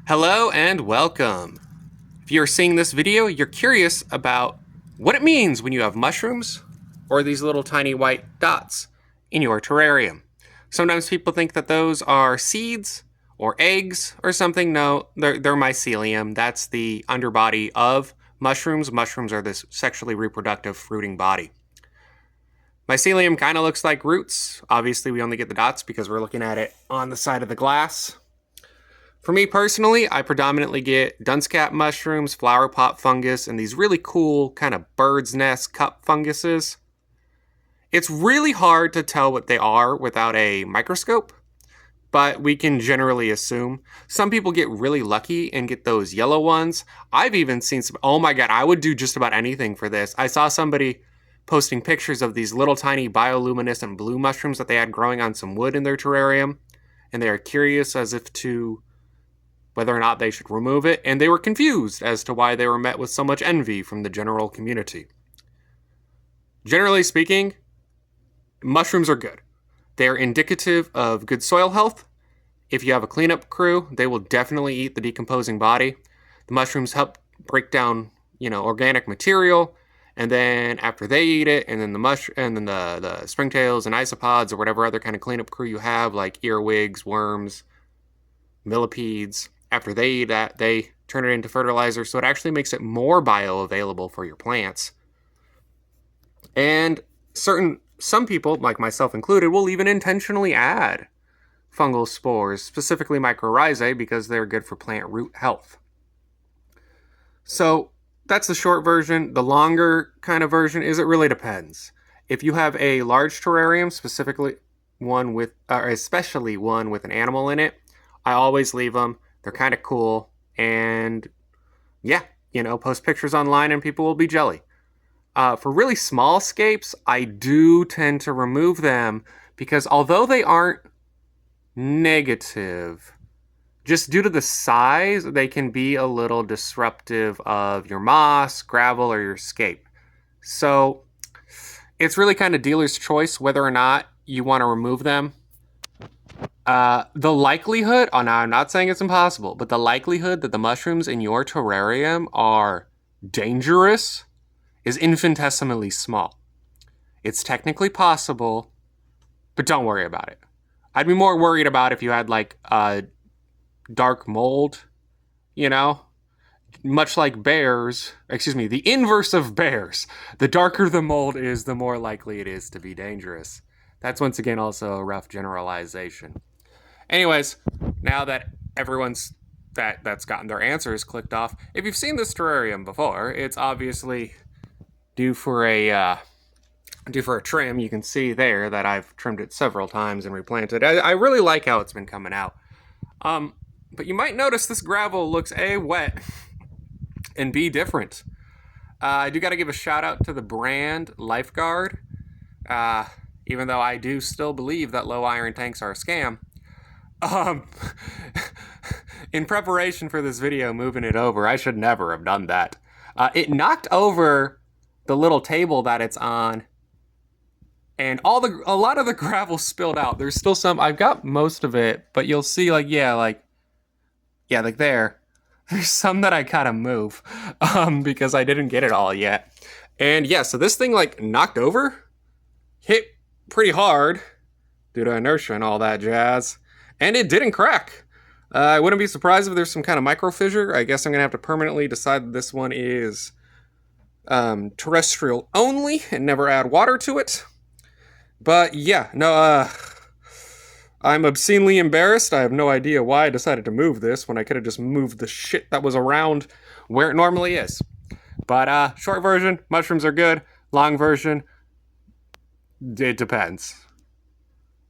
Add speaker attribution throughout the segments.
Speaker 1: Hello and welcome. If you're seeing this video, you're curious about what it means when you have mushrooms or these little tiny white dots in your terrarium. Sometimes people think that those are seeds or eggs or something. No, they're mycelium. That's the underbody of mushrooms. Mushrooms are this sexually reproductive fruiting body. Mycelium kind of looks like roots. Obviously, we only get the dots because we're looking at it on the side of the glass. For me personally, I predominantly get dunce cap mushrooms, flower pot fungus, and these really cool kind of bird's nest cup funguses. It's really hard to tell what they are without a microscope, but we can generally assume. Some people get really lucky and get those yellow ones. I've even seen some, oh my god, I would do just about anything for this. I saw somebody posting pictures of these little tiny bioluminescent blue mushrooms that they had growing on some wood in their terrarium, and they are curious as if to whether or not they should remove it, and they were confused as to why they were met with so much envy from the general community. Generally speaking, mushrooms are good. They are indicative of good soil health. If you have a cleanup crew, they will definitely eat the decomposing body. The mushrooms help break down, organic material, and then after they eat it, and then the springtails and isopods or whatever other kind of cleanup crew you have, like earwigs, worms, millipedes, after they eat that, they turn it into fertilizer, so it actually makes it more bioavailable for your plants. And some people, like myself included, will even intentionally add fungal spores, specifically mycorrhizae, because they're good for plant root health. So that's the short version. The longer kind of version is it really depends. If you have a large terrarium, especially one with an animal in it, I always leave them. They're kind of cool. And yeah, post pictures online and people will be jelly. For really small scapes, I do tend to remove them because although they aren't negative, just due to the size, they can be a little disruptive of your moss, gravel, or your scape. So it's really kind of dealer's choice whether or not you want to remove them. The likelihood, now I'm not saying it's impossible, but the likelihood that the mushrooms in your terrarium are dangerous is infinitesimally small. It's technically possible, but don't worry about it. I'd be more worried about if you had dark mold, much like bears, the inverse of bears. The darker the mold is, the more likely it is to be dangerous. That's once again also a rough generalization. Anyways, now that everyone's that's gotten their answers clicked off, if you've seen this terrarium before, it's obviously due for a trim. You can see there that I've trimmed it several times and replanted. I really like how it's been coming out. But you might notice this gravel looks A, wet, and B, different. I do got to give a shout out to the brand Lifeguard, even though I do still believe that low iron tanks are a scam. In preparation for this video, moving it over, I should never have done that. It knocked over the little table that it's on, and a lot of the gravel spilled out. There's still some. I've got most of it, but you'll see, there. There's some that I gotta move, because I didn't get it all yet. And yeah, so this thing knocked over, hit pretty hard due to inertia and all that jazz, and it didn't crack. I wouldn't be surprised if there's some kind of micro fissure. I guess I'm gonna have to permanently decide that this one is terrestrial only and never add water to it. But yeah, no, I'm obscenely embarrassed. I have no idea why I decided to move this when I could have just moved the shit that was around where it normally is. But short version, mushrooms are good. Long version, it depends.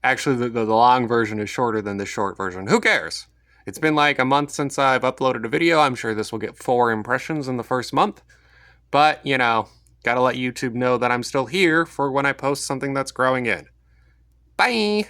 Speaker 1: Actually, the long version is shorter than the short version. Who cares? It's been like a month since I've uploaded a video. I'm sure this will get 4 impressions in the first month. But, gotta let YouTube know that I'm still here for when I post something that's growing in. Bye!